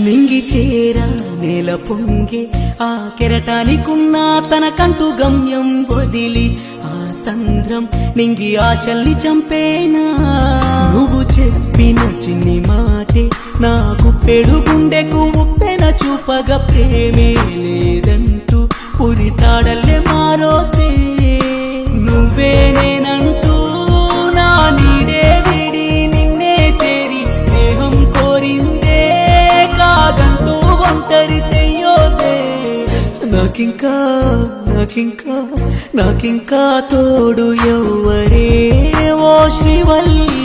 నింగి చేరా నేల పొంగే ఆ కెరటానికున్న తనకంటూ గమ్యం వదిలి ఆ సంద్రం నింగి ఆశల్ని చంపేనా నువ్వు చెప్పిన చిన్ని మాటే నాకు పెడు గుండెకు ఉప్పెన చూపగా ప్రేమే లేదంటూ ఉరితాడల్లే మారోతే నువ్వే నేనంటూ నా నీడే విడి నిన్నే చేరి స్నేహం కోరిందే కాదంటూ ఒంటరి చెయ్యోదే నాకింకా నాకింకా నాకింకా తోడు ఎవ్వరే ఓ శ్రీవల్లి